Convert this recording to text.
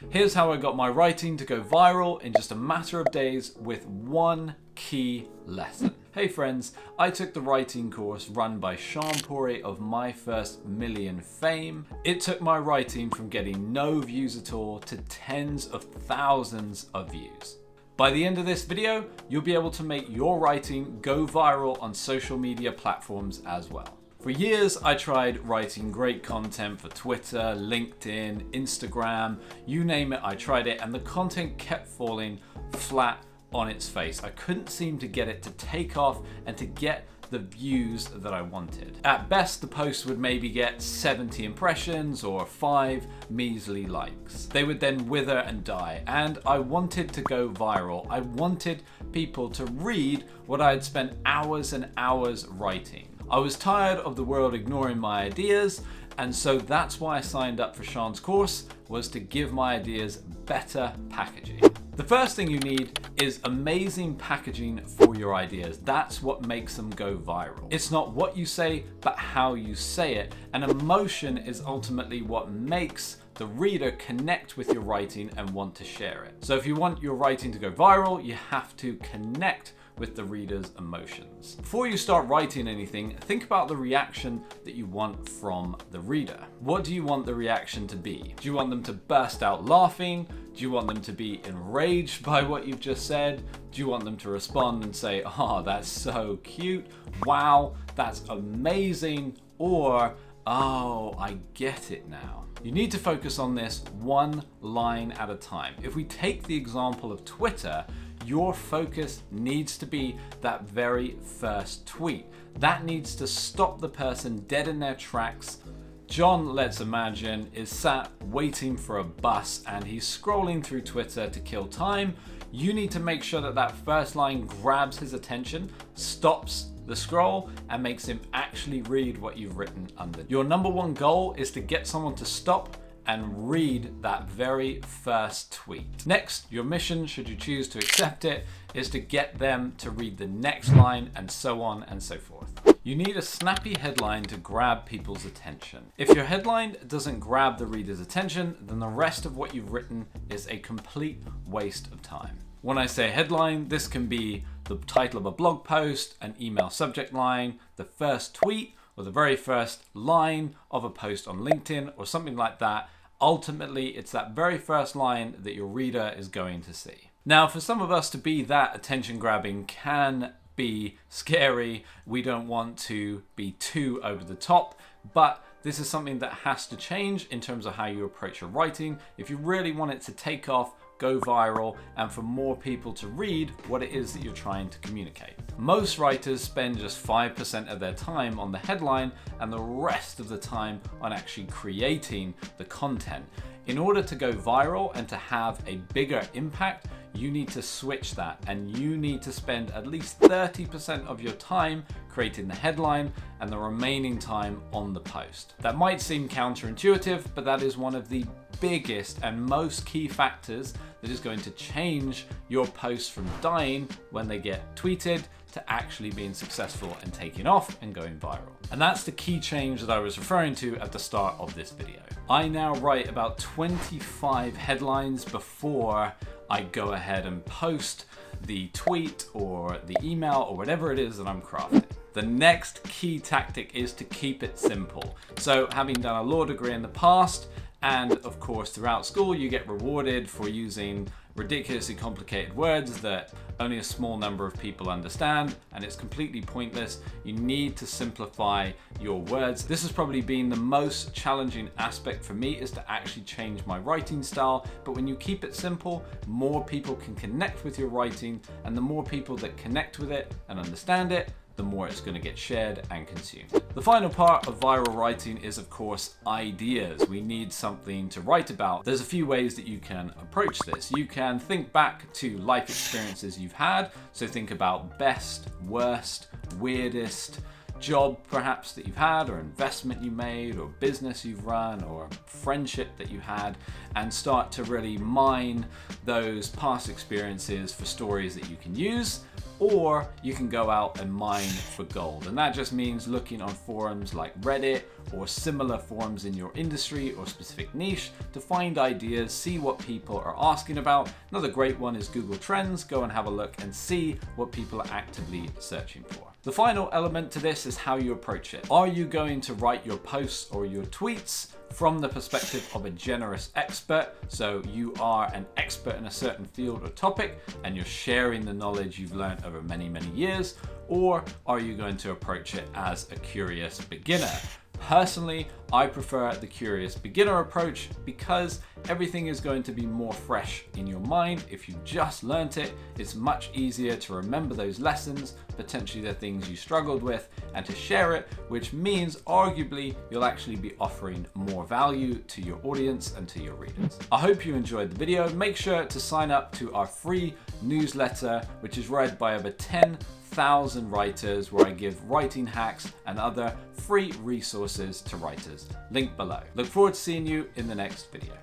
Here's how I got my writing to go viral in just a matter of days with one key lesson. Hey friends, I took the writing course run by Sean Puri of My First Million fame. It took my writing from getting no views at all to tens of thousands of views. By the end of this video, you'll be able to make your writing go viral on social media platforms as well. For years, I tried writing great content for Twitter, LinkedIn, Instagram, you name it, I tried it, and the content kept falling flat on its face. I couldn't seem to get it to take off and to get the views that I wanted. At best, the post would maybe get 70 impressions or 5 measly likes. They would then wither and die, and I wanted to go viral. I wanted people to read what I had spent hours and hours writing. I was tired of the world ignoring my ideas, and so that's why I signed up for Sean's course, was to give my ideas better packaging. The first thing you need is amazing packaging for your ideas. That's what makes them go viral. It's not what you say, but how you say it. And emotion is ultimately what makes the reader connect with your writing and want to share it. So if you want your writing to go viral, you have to connect with the reader's emotions. Before you start writing anything, think about the reaction that you want from the reader. What do you want the reaction to be? Do you want them to burst out laughing? Do you want them to be enraged by what you've just said? Do you want them to respond and say, "Oh, that's so cute. Wow, that's amazing." Or, "Oh, I get it now." You need to focus on this one line at a time. If we take the example of Twitter, your focus needs to be that very first tweet. That needs to stop the person dead in their tracks. John, let's imagine, is sat waiting for a bus and he's scrolling through Twitter to kill time. You need to make sure that that first line grabs his attention, stops the scroll, and makes him actually read what you've written under. Your number one goal is to get someone to stop and read that very first tweet. Next, your mission, should you choose to accept it, is to get them to read the next line, and so on and so forth. You need a snappy headline to grab people's attention. If your headline doesn't grab the reader's attention, then the rest of what you've written is a complete waste of time. When I say headline, this can be the title of a blog post, an email subject line, the first tweet, or the very first line of a post on LinkedIn or something like that. Ultimately, it's that very first line that your reader is going to see. Now, for some of us to be that attention grabbing can be scary. We don't want to be too over the top, but this is something that has to change in terms of how you approach your writing. If you really want it to take off, go viral, and for more people to read what it is that you're trying to communicate. Most writers spend just 5% of their time on the headline and the rest of the time on actually creating the content. In order to go viral and to have a bigger impact, you need to switch that, and you need to spend at least 30% of your time creating the headline and the remaining time on the post. That might seem counterintuitive, but that is one of the biggest and most key factors that is going to change your posts from dying when they get tweeted to actually being successful and taking off and going viral. And that's the key change that I was referring to at the start of this video. I now write about 25 headlines before I go ahead and post the tweet or the email or whatever it is that I'm crafting. The next key tactic is to keep it simple. So having done a law degree in the past, and of course throughout school, you get rewarded for using ridiculously complicated words that only a small number of people understand, and it's completely pointless. You need to simplify your words. This has probably been the most challenging aspect for me, is to actually change my writing style. But when you keep it simple, more people can connect with your writing, and the more people that connect with it and understand it, the more it's going to get shared and consumed. The final part of viral writing is, of course, ideas. We need something to write about. There's a few ways that you can approach this. You can think back to life experiences you've had. So think about best, worst, weirdest job perhaps that you've had, or investment you made, or business you've run, or friendship that you had, and start to really mine those past experiences for stories that you can use. or you can go out and mine for gold. And that just means looking on forums like Reddit or similar forums in your industry or specific niche to find ideas, see what people are asking about. Another great one is Google Trends. Go and have a look and see what people are actively searching for. The final element to this is how you approach it. Are you going to write your posts or your tweets from the perspective of a generous expert? So you are an expert in a certain field or topic and you're sharing the knowledge you've learned over many, many years, or are you going to approach it as a curious beginner? Personally, I prefer the curious beginner approach because everything is going to be more fresh in your mind. If you just learnt it, it's much easier to remember those lessons, potentially the things you struggled with, and to share it, which means arguably you'll actually be offering more value to your audience and to your readers. I hope you enjoyed the video. Make sure to sign up to our free newsletter, which is read by over 10,000 writers, where I give writing hacks and other free resources to writers. Link below. Look forward to seeing you in the next video.